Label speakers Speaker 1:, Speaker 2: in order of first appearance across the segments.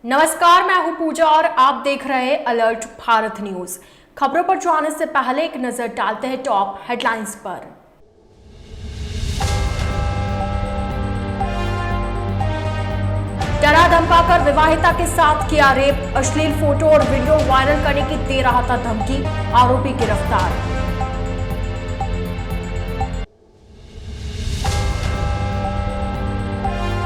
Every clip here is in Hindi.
Speaker 1: नमस्कार, मैं हूं पूजा और आप देख रहे हैं अलर्ट भारत न्यूज। खबरों पर जाने से पहले एक नजर डालते हैं टॉप हेडलाइंस पर। डरा धमकाकर विवाहिता के साथ किया रेप, अश्लील फोटो और वीडियो वायरल करने की दे रहा था धमकी, आरोपी गिरफ्तार।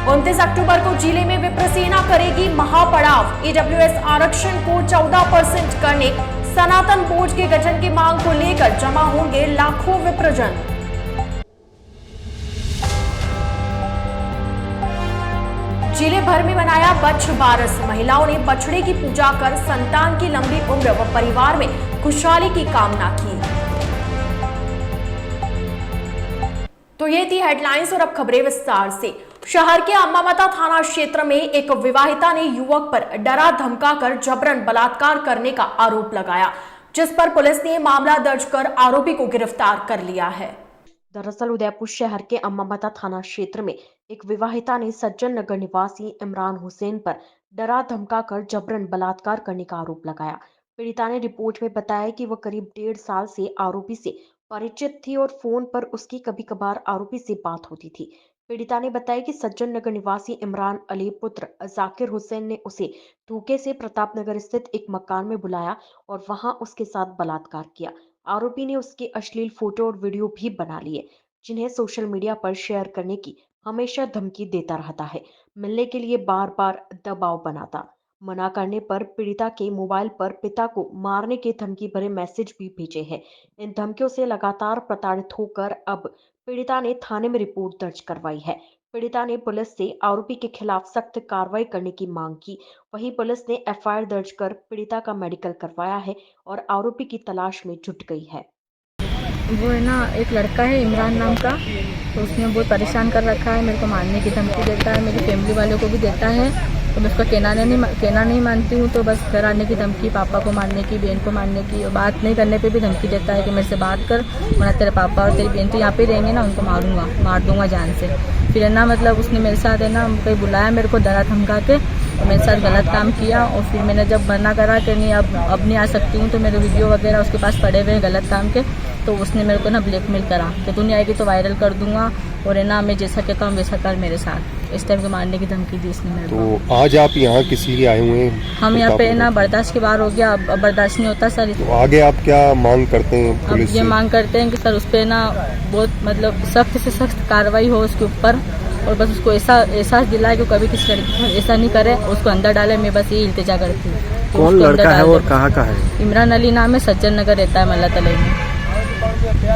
Speaker 1: 29 अक्टूबर को जिले में विप्रसेना करेगी महापड़ाव। ईडब्ल्यूएस आरक्षण को 14% करने, सनातन बोर्ड के गठन की मांग को लेकर जमा होंगे लाखों विप्रजन। जिले भर में मनाया बच्छ बारस। महिलाओं ने बछड़े की पूजा कर संतान की लंबी उम्र व परिवार में खुशहाली की कामना की। तो ये थी हेडलाइंस और अब खबरें विस्तार से। शहर के अम्मामता थाना क्षेत्र में एक विवाहिता ने युवक पर डरा धमकाकर जबरन बलात्कार करने का आरोप लगाया, जिस पर पुलिस ने मामला दर्ज कर आरोपी को गिरफ्तार कर लिया है। दरअसल उदयपुर शहर के अम्मामता थाना क्षेत्र में एक विवाहिता ने सज्जन नगर निवासी इमरान हुसैन पर डरा धमकाकर जबरन बलात्कार करने का आरोप लगाया। पीड़िता ने रिपोर्ट में बताया कि वह करीब 1.5 साल से आरोपी से परिचित थी और फोन पर उसकी कभी कभार आरोपी से बात होती थी। पीड़िता ने बताया कि सज्जन नगर निवासी इमरान अली पुत्र जाकिर हुसैन ने उसे धोखे से प्रताप नगर स्थित एक मकान में बुलाया और वहां उसके साथ बलात्कार किया। आरोपी ने उसके अश्लील फोटो और वीडियो भी बना लिए, जिन्हें सोशल मीडिया पर शेयर करने की हमेशा धमकी देता रहता है। मिलने के लिए बार बार दबाव बनाता। मना करने पर पीड़िता के मोबाइल पर पिता को मारने के धमकी भरे मैसेज भी भेजे हैं। इन धमकियों से लगातार प्रताड़ित होकर अब पीड़िता ने थाने में रिपोर्ट दर्ज करवाई है। पीड़िता ने पुलिस से आरोपी के खिलाफ सख्त कार्रवाई करने की मांग की। वहीं पुलिस ने एफआईआर दर्ज कर पीड़िता का मेडिकल करवाया है और आरोपी की तलाश में जुट गई है।
Speaker 2: वो है ना, एक लड़का है इमरान नाम का, तो उसने बहुत परेशान कर रखा है। मेरे को मारने की धमकी देता है, मेरी फैमिली वालों को भी देता है। तो मैं उसका कहना नहीं मानती हूँ, तो बस घर आने की धमकी, पापा को मारने की, बहन को मारने की, और बात नहीं करने पे भी धमकी देता है कि मेरे से बात कर, वरना तेरे पापा और तेरी बहन तो यहाँ पे रहेंगे ना, उनको मार दूंगा जान से। फिर है ना, मतलब उसने मेरे साथ है ना कहीं बुलाया मेरे को डरा धमका के, और मेरे साथ गलत काम किया। और फिर मैंने जब मना करा कि नहीं अब नहीं आ सकती हूँ, तो मेरे वीडियो वगैरह उसके पास पड़े हुए हैं गलत काम के, तो उसने मेरे को ना ब्लैकमेल करा कि तू नहीं आएगी तो वायरल कर दूंगा, और है ना मैं जैसा कहता हूँ वैसा कर मेरे साथ। इस टाइप के मारने की धमकी दी इसने मेरे को।
Speaker 3: तो आज आप यहाँ किस लिए आए हुए हैं?
Speaker 2: हम यहाँ पे ना बर्दाश्त के बाहर हो गया, अब बर्दाश्त नहीं होता सर।
Speaker 3: तो आगे आप क्या मांग करते हैं पुलिस से?
Speaker 2: ये मांग करते हैं कि सर उस पर ना बहुत मतलब सख्त से सख्त कार्रवाई हो उसके ऊपर, और बस उसको ऐसा एहसास दिलाए कि कभी किसी लड़की को ऐसा नहीं करे, उसको अंदर डाले। मैं बस ये इल्तिजा करती हूँ।
Speaker 3: कौन लड़का है और कहाँ का है?
Speaker 2: इमरान अली नाम है, सज्जन नगर रहता है मल्ला तलाई में।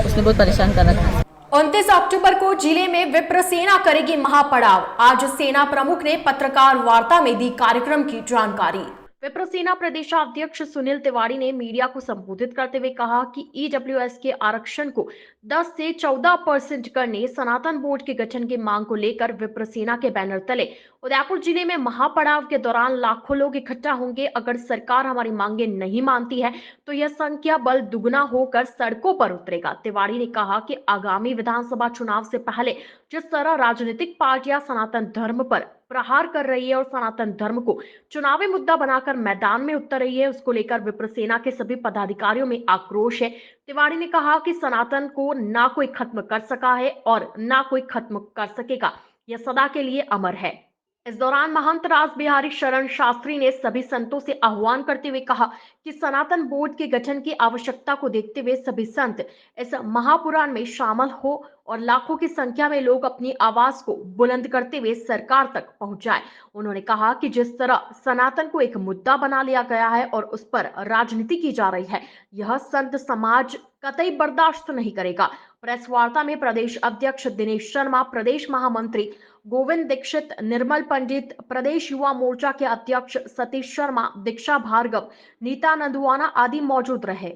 Speaker 2: उसने बहुत परेशान कर रखा है।
Speaker 1: 29 अक्टूबर को जिले में विप्रसेना करेगी महापड़ाव। आज सेना प्रमुख ने पत्रकार वार्ता में दी कार्यक्रम की जानकारी। विप्रसेना प्रदेशाध्यक्ष सुनील तिवारी ने मीडिया को संबोधित करते हुए कहा कि ईडब्ल्यूएस के आरक्षण को 10 से 14% करने, सनातन बोर्ड के गठन की मांग को लेकर विप्रसेना के बैनर तले उदयपुर जिले में महापड़ाव के दौरान लाखों लोग इकट्ठा होंगे। अगर सरकार हमारी मांगे नहीं मानती है तो यह संख्या बल दुगना होकर सड़कों पर उतरेगा। तिवारी ने कहा कि आगामी विधानसभा चुनाव से पहले जिस तरह राजनीतिक पार्टियां सनातन धर्म पर प्रहार कर रही है और सनातन धर्म को चुनावी मुद्दा बनाकर मैदान में उतर रही है, उसको लेकर विप्रसेना के सभी पदाधिकारियों में आक्रोश है। तिवारी ने कहा कि सनातन को ना कोई खत्म कर सका है और ना कोई खत्म कर सकेगा, यह सदा के लिए अमर है। इस दौरान महंत रास बिहारी शरण शास्त्री ने सभी संतों से आह्वान करते हुए कहा कि सनातन बोर्ड के गठन की आवश्यकता को देखते हुए सभी संत इस महापुराण में शामिल हो और लाखों की संख्या में लोग अपनी आवाज को बुलंद करते हुए सरकार तक पहुंच जाए। उन्होंने कहा कि जिस तरह सनातन को एक मुद्दा बना लिया गया है और उस पर राजनीति की जा रही है, यह संत समाज कतई बर्दाश्त नहीं करेगा। प्रेस वार्ता में प्रदेश अध्यक्ष दिनेश शर्मा, प्रदेश महामंत्री गोविंद दीक्षित, निर्मल पंडित, प्रदेश युवा मोर्चा के अध्यक्ष सतीश शर्मा, दीक्षा भार्गव, नीता नंदुआना आदि मौजूद रहे।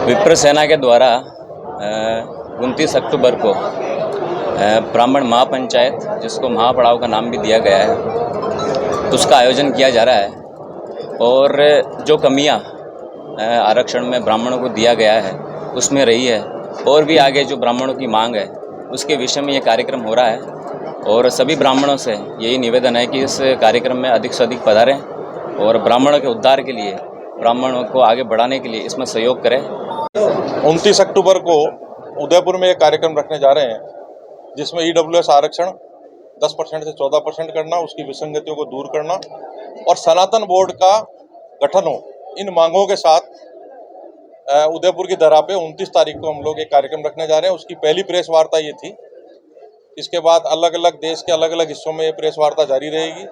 Speaker 4: विप्रसेना के द्वारा 29 अक्टूबर को ब्राह्मण महापंचायत, जिसको महापड़ाव का नाम भी दिया गया है, उसका आयोजन किया जा रहा है। और जो कमियां आरक्षण में ब्राह्मणों को दिया गया है उसमें रही है, और भी आगे जो ब्राह्मणों की मांग है उसके विषय में ये कार्यक्रम हो रहा है। और सभी ब्राह्मणों से यही निवेदन है कि इस कार्यक्रम में अधिक से अधिक पधारें और ब्राह्मणों के उद्धार के लिए, ब्राह्मणों को आगे बढ़ाने के लिए इसमें सहयोग करें।
Speaker 5: 29 अक्टूबर को उदयपुर में एक कार्यक्रम रखने जा रहे हैं जिसमें EWS आरक्षण 10% से 14% करना, उसकी विसंगतियों को दूर करना और सनातन बोर्ड का गठन हो, इन मांगों के साथ उदयपुर की दरा पे 29 तारीख को हम लोग एक कार्यक्रम रखने जा रहे हैं। उसकी पहली प्रेस वार्ता ये थी। इसके बाद अलग अलग देश के अलग अलग हिस्सों में ये प्रेस वार्ता जारी रहेगी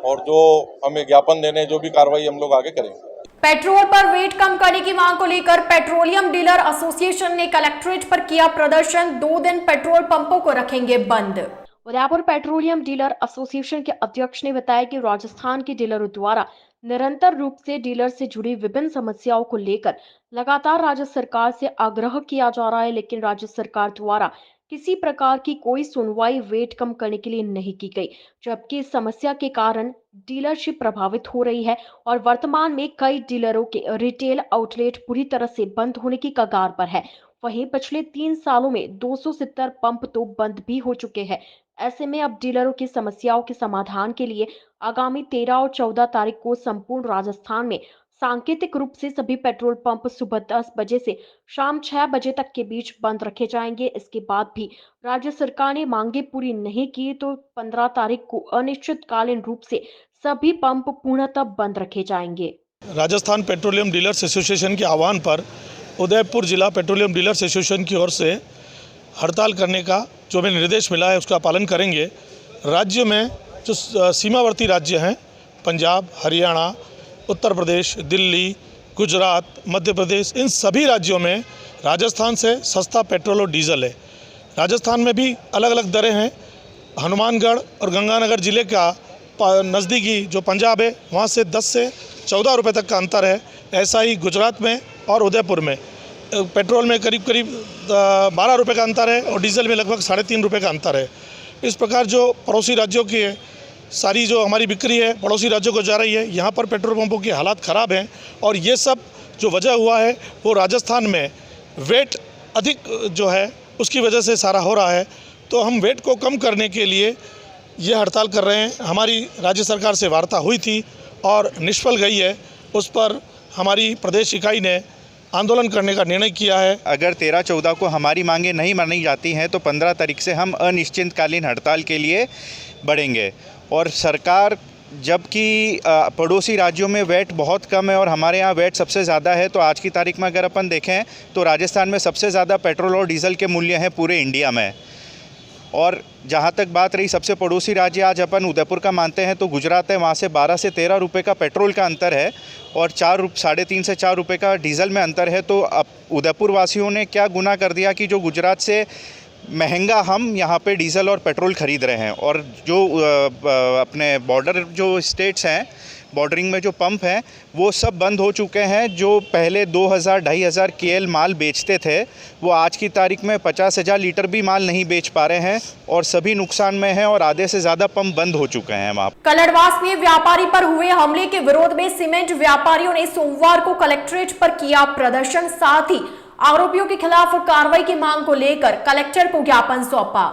Speaker 5: और जो हमें ज्ञापन देने, जो भी कार्रवाई हम लोग आगे करेंगे।
Speaker 1: पेट्रोल पर वेट कम करने की मांग को लेकर पेट्रोलियम डीलर एसोसिएशन ने कलेक्ट्रेट पर किया प्रदर्शन। 2 दिन पेट्रोल पंपों को रखेंगे बंद। उदयपुर पेट्रोलियम डीलर एसोसिएशन के अध्यक्ष ने बताया कि राजस्थान के डीलरों द्वारा निरंतर रूप से डीलर से जुड़ी विभिन्न समस्याओं को लेकर लगातार राज्य सरकार से आग्रह किया जा रहा है, लेकिन राज्य सरकार द्वारा किसी प्रकार की कोई सुनवाई वेट कम करने के लिए नहीं की गई, जबकि इस समस्या के कारण डीलरशिप प्रभावित हो रही है और वर्तमान में कई डीलरों के रिटेल आउटलेट पूरी तरह से बंद होने की कगार पर है। वहीं पिछले 3 सालों में 270 पंप तो बंद भी हो चुके हैं। ऐसे में अब डीलरों की समस्याओं के समाधान के लिए आगामी 13 और 14 तारीख को संपूर्ण राजस्थान में सांकेतिक रूप से सभी पेट्रोल पंप सुबह 10 बजे से शाम 6 बजे तक के बीच बंद रखे जाएंगे। इसके बाद भी राज्य सरकार ने मांगे पूरी नहीं की तो 15 तारीख को अनिश्चितकालीन रूप से सभी पंप पूर्णतः बंद रखे जाएंगे।
Speaker 6: राजस्थान पेट्रोलियम डीलर्स एसोसिएशन के आह्वान पर उदयपुर जिला पेट्रोलियम डीलर्स एसोसिएशन की ओर से हड़ताल करने का जो हमें निर्देश मिला है उसका पालन करेंगे। राज्य में जो सीमावर्ती राज्य हैं, पंजाब, हरियाणा, उत्तर प्रदेश, दिल्ली, गुजरात, मध्य प्रदेश, इन सभी राज्यों में राजस्थान से सस्ता पेट्रोल और डीजल है। राजस्थान में भी अलग अलग दरें हैं। हनुमानगढ़ और गंगानगर ज़िले का नज़दीकी जो पंजाब है वहाँ से 10 से 14 रुपये तक का अंतर है। ऐसा ही गुजरात में और उदयपुर में पेट्रोल में करीब 12 रुपये का अंतर है और डीजल में लगभग 3.5 रुपये का अंतर है। इस प्रकार जो पड़ोसी राज्यों की सारी जो हमारी बिक्री है पड़ोसी राज्यों को जा रही है, यहाँ पर पेट्रोल पंपों की हालात ख़राब हैं और ये सब जो वजह हुआ है वो राजस्थान में वेट अधिक जो है उसकी वजह से सारा हो रहा है। तो हम वेट को कम करने के लिए ये हड़ताल कर रहे हैं। हमारी राज्य सरकार से वार्ता हुई थी और निष्फल गई है। उस पर हमारी प्रदेश इकाई ने आंदोलन करने का निर्णय किया है।
Speaker 7: अगर 13-14 को हमारी मांगें नहीं मानी जाती हैं तो 15 तारीख से हम अनिश्चितकालीन हड़ताल के लिए बढ़ेंगे। और सरकार जबकि पड़ोसी राज्यों में वेट बहुत कम है और हमारे यहाँ वेट सबसे ज़्यादा है, तो आज की तारीख में अगर अपन देखें तो राजस्थान में सबसे ज़्यादा पेट्रोल और डीजल के मूल्य हैं पूरे इंडिया में। और जहाँ तक बात रही सबसे पड़ोसी राज्य, आज अपन उदयपुर का मानते हैं तो गुजरात है, वहाँ से 12 से 13 रुपये का पेट्रोल का अंतर है और 3.5 से 4 रुपये का डीजल में अंतर है। तो अब उदयपुर वासियों ने क्या गुनाह कर दिया कि जो गुजरात से महंगा हम यहाँ पे डीजल और पेट्रोल ख़रीद रहे हैं। और जो अपने बॉर्डर जो स्टेट्स हैं, बॉर्डरिंग में जो पंप हैं वो सब बंद हो चुके हैं। जो पहले 2000-2500 KL माल बेचते थे वो आज की तारीख में 50,000 लीटर भी माल नहीं बेच पा रहे हैं और सभी नुकसान में हैं और आधे से ज़्यादा पंप बंद हो चुके हैं। वहाँ
Speaker 1: कलड़वास में व्यापारी पर हुए हमले के विरोध में सीमेंट व्यापारियों ने सोमवार को कलेक्ट्रेट पर किया प्रदर्शन। साथ ही आरोपियों के खिलाफ कार्रवाई की मांग को लेकर कलेक्टर को ज्ञापन सौंपा।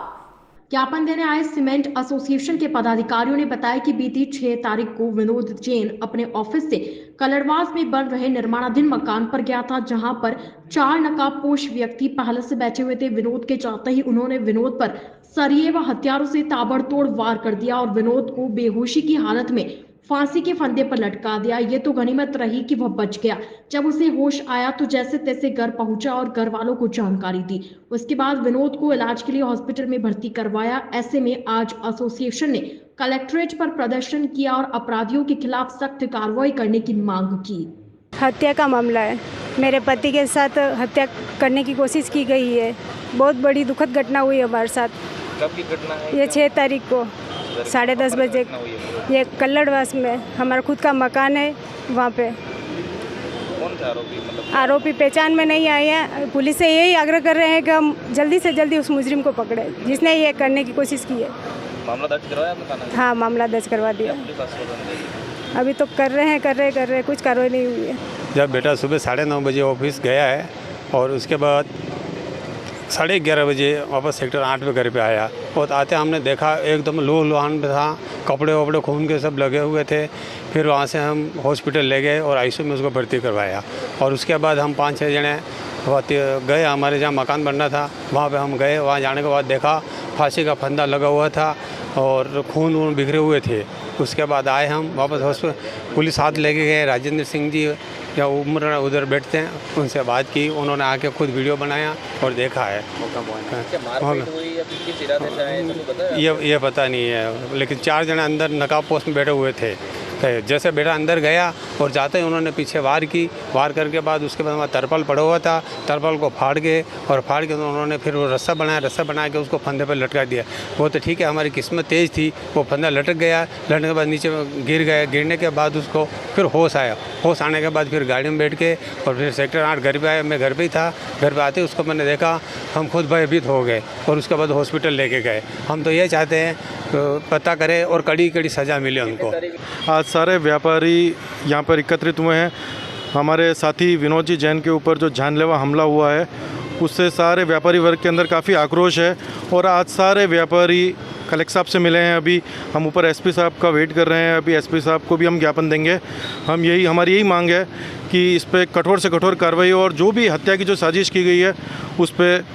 Speaker 1: ज्ञापन देने आए सीमेंट एसोसिएशन के पदाधिकारियों ने बताया कि बीती 6 तारीख को विनोद जैन अपने ऑफिस से कलड़वास में बन रहे निर्माणाधीन मकान पर गया था, जहां पर 4 नकाबपोश व्यक्ति पहले से बैठे हुए थे। विनोद के जाते ही उन्होंने विनोद पर सरिये व हथियारों से ताबड़तोड़ वार कर दिया और विनोद को बेहोशी की हालत में फांसी के फंदे पर लटका दिया। ये तो गनीमत रही कि वह बच गया। जब उसे होश आया तो जैसे तैसे घर पहुंचा और घर वालों को जानकारी दी। उसके बाद विनोद को इलाज के लिए हॉस्पिटल में भर्ती करवाया। ऐसे में आज एसोसिएशन ने कलेक्ट्रेट पर प्रदर्शन किया और अपराधियों के खिलाफ सख्त कार्रवाई करने की मांग की।
Speaker 8: हत्या का मामला है। मेरे पति के साथ हत्या करने की कोशिश की गई है। बहुत बड़ी दुखद घटना हुई हमारे साथ।
Speaker 4: कब की घटना है?
Speaker 8: ये 6 तारीख को 10:30 बजे। ये कल्लड़वास में हमारा खुद का मकान है। वहाँ पे
Speaker 4: कौन था आरोपी?
Speaker 8: आरोपी पहचान में नहीं आए हैं। पुलिस से यही आग्रह कर रहे हैं कि हम जल्दी से जल्दी उस मुजरिम को पकड़े जिसने ये करने की कोशिश की है।
Speaker 4: मामला दर्ज करवाया आपने थाना में?
Speaker 8: हाँ, मामला दर्ज करवा दिया। अभी तो कर रहे हैं कुछ कार्रवाई नहीं हुई है।
Speaker 9: जब बेटा सुबह 9:30 बजे ऑफिस गया है और उसके बाद 11:30 बजे वापस सेक्टर 8 पे घर पे आया और आते हमने देखा एकदम लो लुहान पे था, कपड़े वपड़े खून के सब लगे हुए थे। फिर वहाँ से हम हॉस्पिटल ले गए और आईसीयू में उसको भर्ती करवाया और उसके बाद हम 5-6 जने गए, हमारे जहाँ मकान बनना था वहाँ पे हम गए। वहाँ जाने के बाद देखा फांसी का फंदा लगा हुआ था और खून वून बिखरे हुए थे। उसके बाद आए हम वापस हॉस्पिटल, पुलिस हाथ लेके गए। राजेंद्र सिंह जी या उम्र उधर बैठते हैं, उनसे बात की, उन्होंने आके खुद वीडियो बनाया और देखा है। ये पता नहीं है, लेकिन 4 जने अंदर नकाब पोस्ट में बैठे हुए थे। जैसे बेटा अंदर गया और जाते ही उन्होंने पीछे वार की। वार करके बाद उसके बाद वहाँ तरपल पड़ा हुआ था, तरपल को फाड़ के तो उन्होंने फिर वो रस्सा बना के उसको फंदे पर लटका दिया। वो तो ठीक है, हमारी किस्मत तेज़ थी, वो फंदा लटक गया। लटकने के बाद नीचे गिर गया। गिरने के बाद उसको फिर होश आया। होश आने के बाद फिर गाड़ी में बैठ के और फिर सेक्टर 8 घर पे आया। मैं घर पे ही था। घर पे आते उसको मैंने देखा, हम खुद भयभीत हो गए और उसके बाद हॉस्पिटल लेके गए। हम तो ये चाहते हैं पता करें और कड़ी सज़ा मिले उनको।
Speaker 10: आज सारे व्यापारी यहाँ पर एकत्रित हुए हैं। हमारे साथी विनोद जी जैन के ऊपर जो जानलेवा हमला हुआ है, उससे सारे व्यापारी वर्ग के अंदर काफ़ी आक्रोश है और आज सारे व्यापारी कलेक्टर साहब से मिले हैं। अभी हम ऊपर एसपी साहब का वेट कर रहे हैं। अभी एसपी साहब को भी हम ज्ञापन देंगे। हमारी यही मांग है कि इस पर कठोर से कठोर कार्रवाई और जो भी हत्या की जो साजिश की गई है उस पर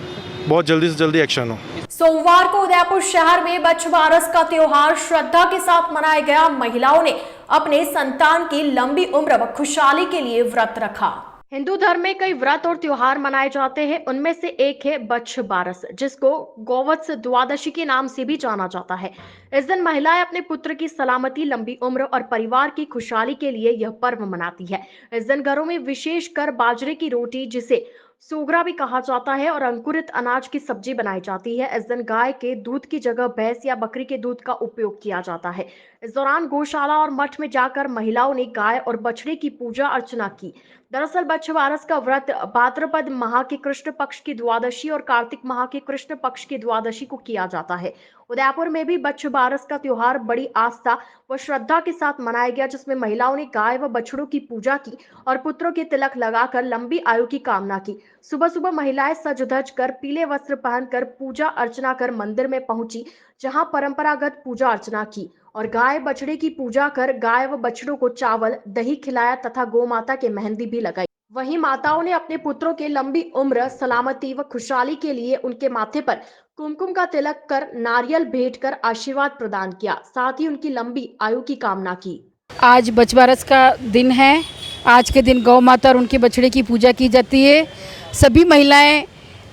Speaker 10: बहुत जल्दी से जल्दी एक्शन हो।
Speaker 1: सोमवार को उदयपुर शहर में बच्छबारस का त्योहार श्रद्धा के साथ मनाया गया। महिलाओं ने अपने संतान की लंबी उम्र व खुशहाली के लिए व्रत रखा। हिंदू धर्म में कई व्रत और त्योहार मनाए जाते हैं। उनमें से एक है बच्छबारस, जिसको गौवत्स द्वादशी के नाम से भी जाना जाता है। इस दिन महिलाएं अपने पुत्र की सलामती, लंबी उम्र और परिवार की खुशहाली के लिए यह पर्व मनाती है। इस दिन घरों में विशेषकर बाजरे की रोटी, जिसे सोगरा भी कहा जाता है, और अंकुरित अनाज की सब्जी बनाई जाती है। इस दिन गाय के दूध की जगह भैंस या बकरी के दूध का उपयोग किया जाता है। इस दौरान गौशाला और मठ में जाकर महिलाओं ने गाय और बछड़े की पूजा अर्चना की। दरअसल बच्छबारस का व्रत भाद्रपद माह के कृष्ण पक्ष की द्वादशी और कार्तिक माह के कृष्ण पक्ष की द्वादशी को किया जाता है। उदयपुर में भी बच्छबारस का त्योहार बड़ी आस्था व श्रद्धा के साथ मनाया गया, जिसमें महिलाओं ने गाय व बछड़ों की पूजा की और पुत्रों के तिलक लगाकर लंबी आयु की कामना की। सुबह सुबह महिलाएं सज धज कर पीले वस्त्र पहनकर पूजा अर्चना कर मंदिर में पहुंची, जहां परंपरागत पूजा अर्चना की और गाय बछड़े की पूजा कर गाय व बछड़ों को चावल दही खिलाया तथा गौ माता के मेहंदी भी लगाई। वहीं माताओं ने अपने पुत्रों के लंबी उम्र, सलामती व खुशहाली के लिए उनके माथे पर कुमकुम का तिलक कर नारियल भेंट कर आशीर्वाद प्रदान किया। साथ ही उनकी लंबी आयु की कामना की।
Speaker 11: आज बच्छबारस का दिन है। आज के दिन गौ माता और उनके बछड़े की पूजा की जाती है। सभी महिलाएं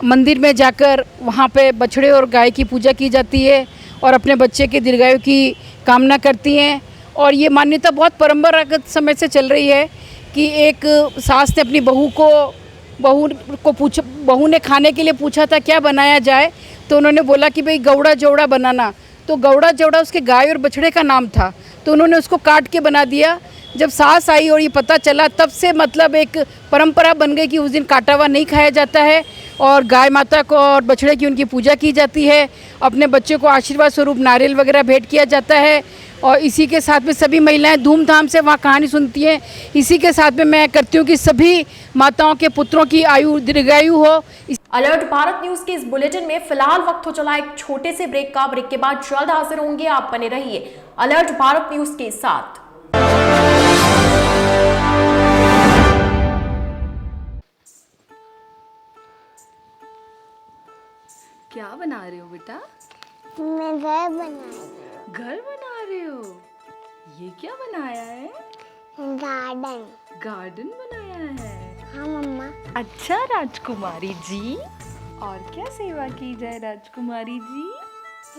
Speaker 11: मंदिर में जाकर वहां पे बछड़े और गाय की पूजा की जाती है और अपने बच्चे के दीर्घायु की कामना करती हैं। और ये मान्यता बहुत परंपरागत समय से चल रही है कि एक सास ने अपनी बहू ने खाने के लिए पूछा था क्या बनाया जाए, तो उन्होंने बोला कि भाई गौड़ा जौड़ा बनाना। तो गौड़ा जौड़ा उसके गाय और बछड़े का नाम था, तो उन्होंने उसको काट के बना दिया। जब सास आई और ये पता चला, तब से मतलब एक परंपरा बन गई कि उस दिन काटा हुआ नहीं खाया जाता है और गाय माता को और बछड़े की उनकी पूजा की जाती है। अपने बच्चे को आशीर्वाद स्वरूप नारियल वगैरह भेंट किया जाता है और इसी के साथ में सभी महिलाएं धूमधाम से वहाँ कहानी सुनती हैं। इसी के साथ में मैं करती हूँ कि सभी माताओं के पुत्रों की आयु दीर्घायु हो।
Speaker 1: अलर्ट भारत न्यूज के इस बुलेटिन में फिलहाल वक्त हो चला एक छोटे से ब्रेक का। ब्रेक के बाद जल्द हाजिर होंगे। आप बने रहिए अलर्ट भारत न्यूज के साथ।
Speaker 12: क्या बना रहे हो बेटा?
Speaker 13: मैं घर बना रही हूँ।
Speaker 12: घर बना रहे हो? ये क्या बनाया है?
Speaker 13: गार्डन।
Speaker 12: गार्डन बनाया है?
Speaker 13: हाँ मम्मा।
Speaker 12: अच्छा राजकुमारी जी, और क्या सेवा की जाए राजकुमारी जी?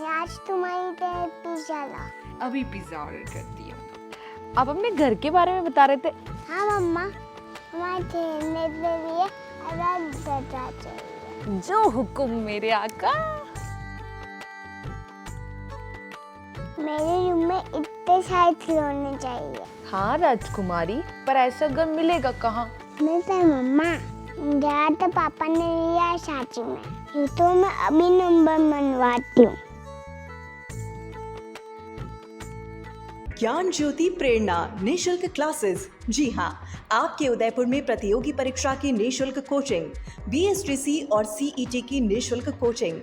Speaker 13: राजकुमारी के पिज़्ज़ा ला।
Speaker 12: अभी पिज़्ज़ा ऑर्डर करती हूँ। आप अपने घर के बारे में बता रहे थे।
Speaker 13: हाँ मम्मा, हमारे खेलने के लिए अलग जगह चाहिए।
Speaker 12: जो हुक्म मेरे आका।
Speaker 13: मेरे रूम में इतने सारे खिलौने चाहिए।
Speaker 12: हाँ राजकुमारी, पर ऐसा घर मिलेगा कहाँ?
Speaker 13: मिलता है मम्मा, जहाँ तो पापा ने लिया है सांची में। ये तो मैं अभी नंबर मनवाती हूँ।
Speaker 14: ज्ञान ज्योति प्रेरणा निशुल्क क्लासेस। जी हाँ, आपके उदयपुर में प्रतियोगी परीक्षा की निशुल्क कोचिंग, BSTC और CET की निशुल्क कोचिंग,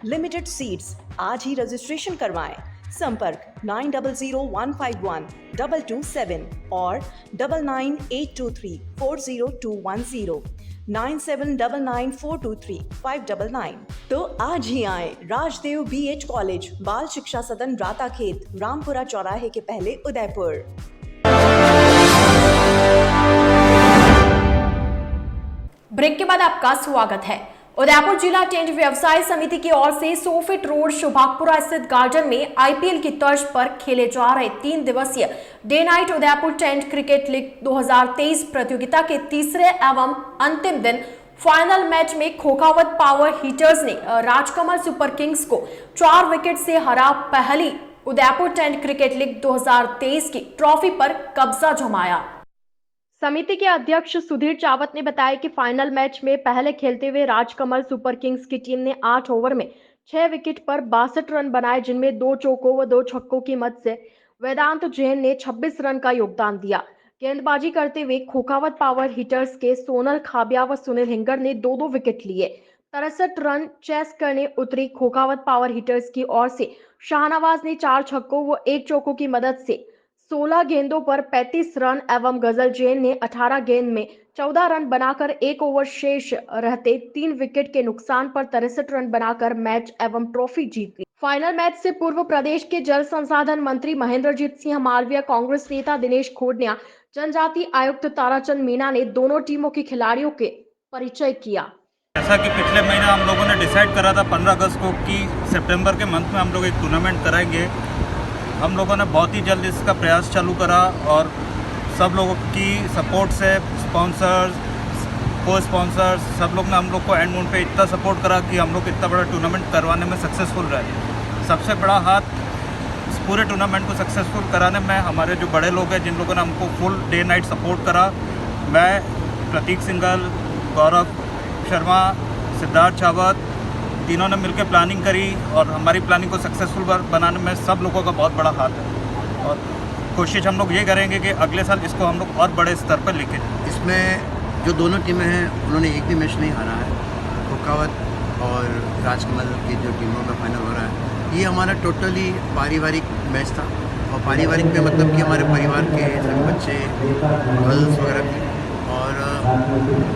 Speaker 14: लिमिटेड सीट्स। आज ही रजिस्ट्रेशन करवाएं। संपर्क 9001512227 और 9982340210, 9799423599। तो आज ही आए राजदेव BH कॉलेज, बाल शिक्षा सदन, राताखेत, रामपुरा चौराहे के पहले, उदयपुर।
Speaker 1: ब्रेक के बाद आपका स्वागत है। उदयपुर जिला टेंट व्यवसाय समिति की ओर से सोफिट रोड शुभागपुरा स्थित गार्डन में IPL की तर्ज पर खेले जा रहे 3 दिवसीय day night Udaipur tent cricket league 2023 प्रतियोगिता के तीसरे एवं अंतिम दिन फाइनल मैच में खोखावत पावर हीटर्स ने राजकमल सुपर किंग्स को 4 विकेट से हरा पहली उदयपुर टेंट क्रिकेट लीग 2023 की ट्रॉफी पर कब्जा जमाया। समिति के अध्यक्ष सुधीर चावत ने बताया कि फाइनल मैच में पहले खेलते हुए राजकमल सुपर किंग्स की टीम ने 8 ओवर में 6 विकेट पर 62 रन बनाए, जिनमें 2 चौकों व 2 छक्कों की मदद से वेदांत जैन ने 26 रन का योगदान दिया। गेंदबाजी करते हुए खोखावत पावर हीटर्स के सोनल खाबिया व सुनील हिंगर ने 2-2 विकेट लिए। 63 रन चेस करने उतरी खोखावत पावर हीटर्स की ओर से शाहनवाज ने 4 छक्कों व 1 चौकों की मदद से 16 गेंदों पर 35 रन एवं गजल जैन ने 18 गेंद में 14 रन बनाकर 1 ओवर शेष रहते 3 विकेट के नुकसान पर 63 रन बनाकर मैच एवं ट्रॉफी जीत ली। फाइनल मैच से पूर्व प्रदेश के जल संसाधन मंत्री महेंद्रजीत सिंह मालवीय, कांग्रेस नेता दिनेश खोडनिया, जनजाति आयुक्त ताराचंद मीणा ने दोनों टीमों के खिलाड़ियों के परिचय किया।
Speaker 15: जैसा कि पिछले महीने हम लोगों ने डिसाइड करा था 15 अगस्त को कि सितंबर के मंथ में हम लोग एक टूर्नामेंट कराएंगे। हम लोगों ने बहुत ही जल्द इसका प्रयास चालू करा और सब लोगों की सपोर्ट से स्पॉन्सर्स, को स्पॉन्सर्स, सब लोग ने हम लोग को एंड मून पे इतना सपोर्ट करा कि हम लोग इतना बड़ा टूर्नामेंट करवाने में सक्सेसफुल रहे। सबसे बड़ा हाथ इस पूरे टूर्नामेंट को सक्सेसफुल कराने में हमारे जो बड़े लोग हैं, जिन लोगों ने हमको फुल डे नाइट सपोर्ट करा। मैं, प्रतीक सिंघल, गौरव शर्मा, सिद्धार्थ चावत, तीनों ने मिलकर प्लानिंग करी और हमारी प्लानिंग को सक्सेसफुल बनाने में सब लोगों का बहुत बड़ा हाथ है। और कोशिश हम लोग ये करेंगे कि अगले साल इसको हम लोग और बड़े स्तर पर लेके जाएं।
Speaker 16: इसमें जो दोनों टीमें हैं उन्होंने एक भी मैच नहीं हारा है। खोखावत और राजकमल की जो टीमों का फाइनल हो रहा है, ये हमारा टोटली पारिवारिक मैच था। और पारिवारिक में मतलब कि हमारे परिवार के सभी बच्चे, गर्ल्स वगैरह थी। और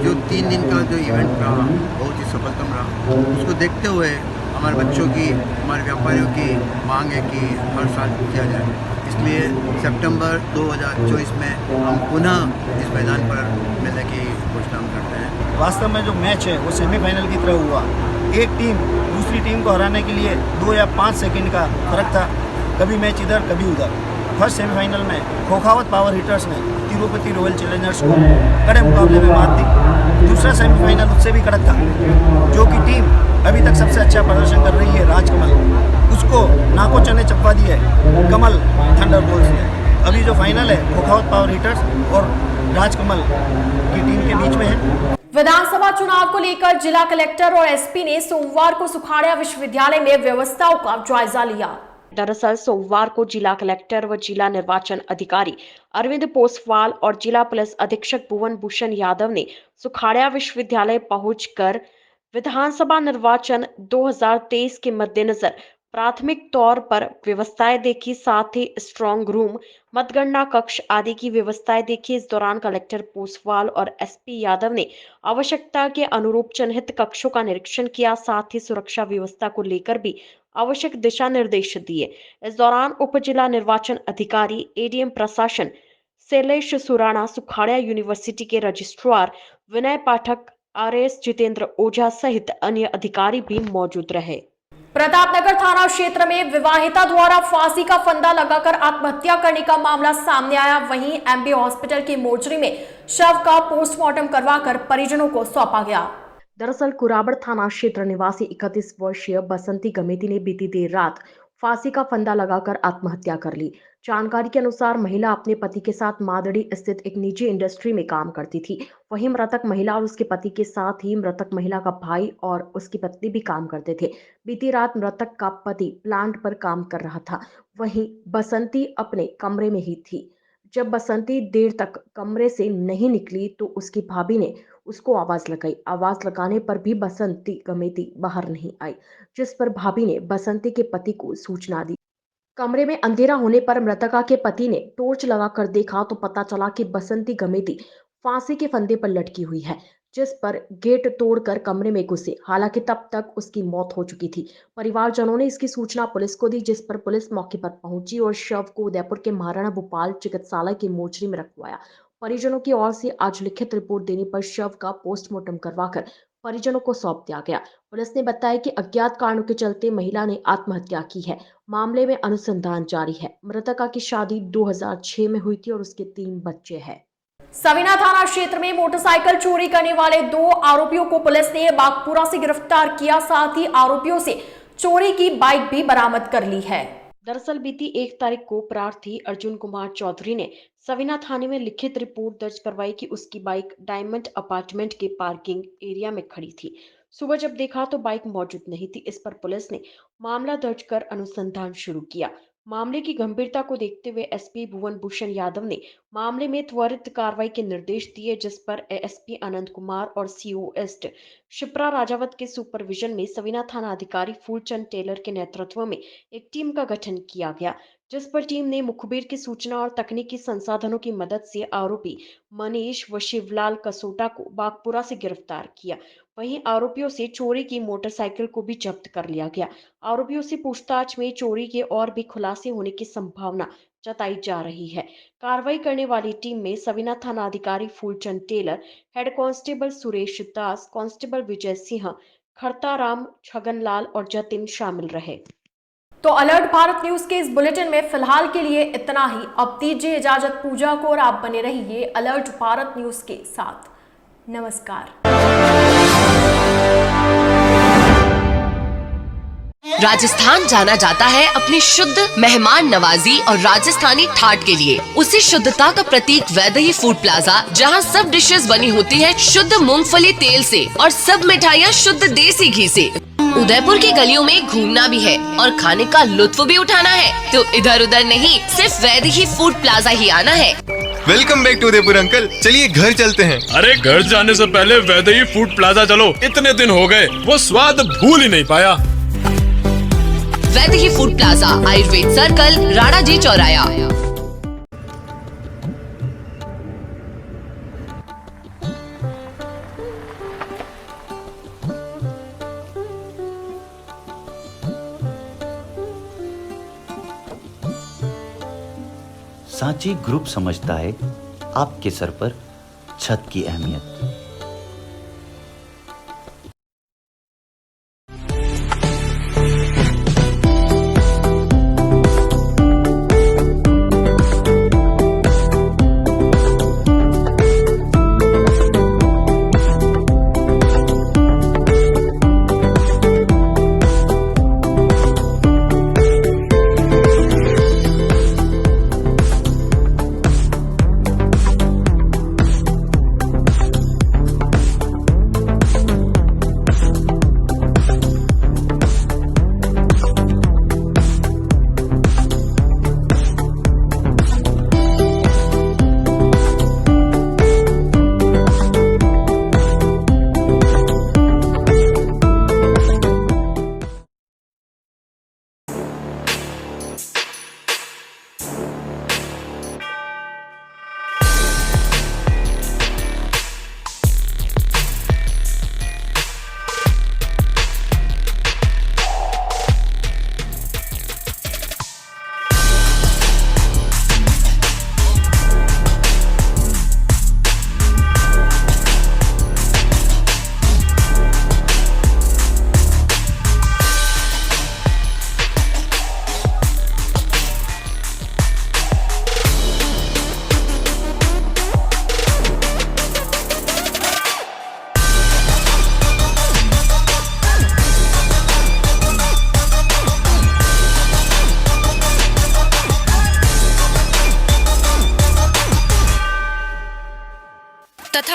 Speaker 16: जो 3 दिन का जो इवेंट रहा बहुत ही सफलतम रहा। उसको देखते हुए हमारे बच्चों की, हमारे व्यापारियों की मांग है कि हर साल किया जाए। इसलिए सितंबर 2024 में हम पुनः इस मैदान पर मिलने की घोषणा करते हैं।
Speaker 17: वास्तव में जो मैच है वो सेमीफाइनल की तरह हुआ। एक टीम दूसरी टीम को हराने के लिए 2 या 5 सेकंड का फर्क था, कभी मैच इधर कभी उधर। फर्स्ट सेमीफाइनल में खोखावत पावर हीटर्स ने तिरुपति रॉयल चैलेंजर्स को कड़े मुकाबले में मात दी। दूसरा सेमीफाइनल उससे भी कड़क था। जो कि टीम अभी तक सबसे अच्छा प्रदर्शन कर रही है, राजकमल, उसको नाको चने चपा दी है कमल थंडरबोल्ट्स ने। अभी जो फाइनल है खोखावत पावर हीटर्स और राजकमल की टीम के बीच में है।
Speaker 1: विधानसभा चुनाव को लेकर जिला कलेक्टर और SP ने सोमवार को सुखाड़िया विश्वविद्यालय में व्यवस्थाओं का जायजा लिया। दरअसल सोमवार को जिला कलेक्टर व जिला निर्वाचन अधिकारी अरविंद पोसवाल और जिला पुलिस अधीक्षक भुवन भूषण यादव ने सुखाड़िया विश्वविद्यालय पहुंचकर विधानसभा निर्वाचन 2023 के मद्देनजर प्राथमिक तौर पर व्यवस्थाएं देखी, साथ ही स्ट्रांग रूम, मतगणना कक्ष आदि की व्यवस्थाएं देखी। इस दौरान कलेक्टर पोसवाल और SP यादव ने आवश्यकता के अनुरूप चिन्हित कक्षों का निरीक्षण किया, साथ ही सुरक्षा व्यवस्था को लेकर भी आवश्यक दिशा निर्देश दिए। इस दौरान उप जिला निर्वाचन अधिकारी ADM प्रशासन शैलेश सुराणा, सुखाड़िया यूनिवर्सिटी के रजिस्ट्रार विनय पाठक, RS जितेंद्र ओझा सहित अन्य अधिकारी भी मौजूद रहे। प्रतापनगर थाना क्षेत्र में विवाहिता द्वारा फांसी का फंदा लगाकर आत्महत्या करने का मामला सामने आया। वहीं MB हॉस्पिटल की मोर्चरी में शव का पोस्टमार्टम करवाकर परिजनों को सौंपा गया। दरअसल कुराबड़ थाना क्षेत्र निवासी 31 वर्षीय बसंती गमेती ने बीती देर रात फांसी का फंदा लगाकर आत्महत्या कर ली। जानकारी के अनुसार महिला अपने पति के साथ मादड़ी स्थित एक निजी इंडस्ट्री में काम करती थी। वहीं मृतक महिला और उसके पति के साथ ही मृतक महिला का भाई और उसकी पत्नी भी काम करते थे। बीती रात मृतक का पति प्लांट पर काम कर रहा था, वहीं बसंती अपने कमरे में ही थी। जब बसंती देर तक कमरे से नहीं निकली तो उसकी भाभी ने उसको आवाज लगाई। आवाज लगाने पर भी बसंती गमेती बाहर नहीं आई, जिस पर भाभी ने बसंती के पति को सूचना दी। कमरे में अंधेरा होने पर मृतका के पति ने टॉर्च लगाकर देखा तो पता चला कि बसंती गमेती फांसी के फंदे पर लटकी हुई है, जिस पर गेट तोड़कर कमरे में घुसे। हालांकि तब तक उसकी मौत हो चुकी थी। परिवारजनों ने इसकी सूचना पुलिस को दी, जिस पर पुलिस मौके पर पहुंची और शव को उदयपुर के महाराणा भूपाल चिकित्सालय की मोर्चरी में रखवाया। परिजनों की ओर से आज लिखित रिपोर्ट देने पर शव का पोस्टमार्टम करवाकर परिजनों को सौंप दिया गया। पुलिस ने बताया कि अज्ञात कारणों के चलते महिला ने आत्महत्या की है। मामले में अनुसंधान जारी है। मृतका की शादी 2006 में हुई थी और उसके 3 बच्चे हैं। सविना थाना क्षेत्र में मोटरसाइकिल चोरी करने वाले 2 आरोपियों को पुलिस ने बागपुरा से गिरफ्तार किया। साथ ही आरोपियों से चोरी की बाइक भी बरामद कर ली है। दरअसल बीती 1 तारीख को प्रार्थी अर्जुन कुमार चौधरी ने सविना थाने में लिखित रिपोर्ट दर्ज करवाई कि उसकी बाइक डायमंड अपार्टमेंट के पार्किंग एरिया में खड़ी थी। सुबह जब देखा तो बाइक मौजूद नहीं थी। इस पर पुलिस ने मामला दर्ज कर अनुसंधान शुरू किया। मामले की गंभीरता को देखते हुए एसपी भुवन भूषण यादव ने मामले में त्वरित कार्रवाई के निर्देश दिए, जिस पर एएसपी आनंद कुमार और सीओ एस्ट शिप्रा राजावत के सुपरविजन में सविना थाना अधिकारी फूलचंद टेलर के नेतृत्व में एक टीम का गठन किया गया, जिस पर टीम ने मुखबिर की सूचना और तकनीकी संसाधनों की मदद से आरोपी मनीष व शिवलाल कसोटा को बागपुरा से गिरफ्तार किया। वहीं आरोपियों से चोरी की मोटरसाइकिल को भी जब्त कर लिया गया। आरोपियों से पूछताछ में चोरी के और भी खुलासे होने की संभावना जताई जा रही है। कार्रवाई करने वाली टीम में सविना थाना अधिकारी Phoolchand Tailor, head constable Suresh Das, constable Vijay Singh, Khartaram, Chhaganlal और जतिन शामिल रहे। तो अलर्ट भारत न्यूज के इस बुलेटिन में फिलहाल के लिए इतना ही। अब दीजिए इजाजत पूजा को और आप बने रहिए अलर्ट भारत न्यूज के साथ। नमस्कार।
Speaker 18: राजस्थान जाना जाता है अपनी शुद्ध मेहमान नवाजी और राजस्थानी ठाट के लिए। उसी शुद्धता का प्रतीक वैदेही फूड प्लाजा, जहां सब डिशेस बनी होती है शुद्ध मूंगफली तेल से और सब मिठाइयाँ शुद्ध देसी घी से। उदयपुर की गलियों में घूमना भी है और खाने का लुत्फ भी उठाना है तो इधर उधर नहीं, सिर्फ वैदेही फूड प्लाजा ही आना है।
Speaker 19: Welcome back to Udaipur uncle, चलिए घर चलते हैं।
Speaker 20: अरे घर जाने से पहले वैदेही फूड प्लाजा चलो, इतने दिन हो गए वो स्वाद भूल ही नहीं पाया।
Speaker 18: Vaidehi food plaza, Ayurved circle, Rana ji चौराया।
Speaker 21: सांची ग्रुप समझता है आपके सर पर छत की अहमियत।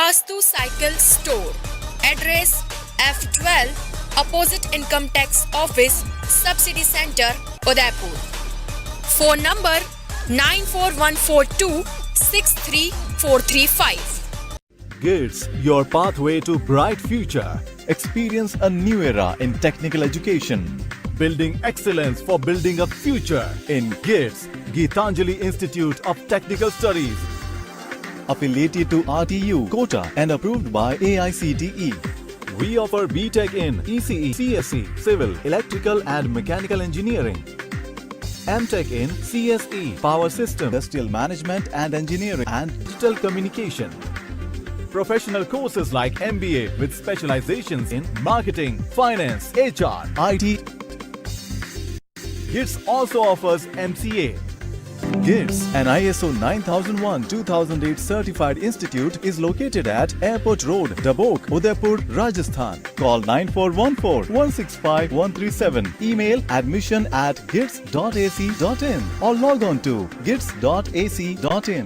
Speaker 3: Vastu Cycle Store. Address F12 opposite Income Tax Office, Subsidy Center, Udaipur. Phone number 94142 63435.
Speaker 22: GITS, your pathway to bright future. Experience a new era in technical education. Building excellence for building a future in GITS, Geetanjali Institute of Technical Studies. Affiliated to RTU, Kota and approved by AICTE. We offer BTech in ECE, CSE, Civil, Electrical and Mechanical Engineering. MTech in CSE, Power System, Industrial Management and Engineering and Digital Communication. Professional courses like MBA with specializations in Marketing, Finance, HR, IT. GITS also offers MCA. GITS, an ISO 9001-2008 certified institute, is located at Airport Road, Dabok, Udaipur, Rajasthan. Call 9414-165-137. Email admission@gits.ac.in or log on to gits.ac.in.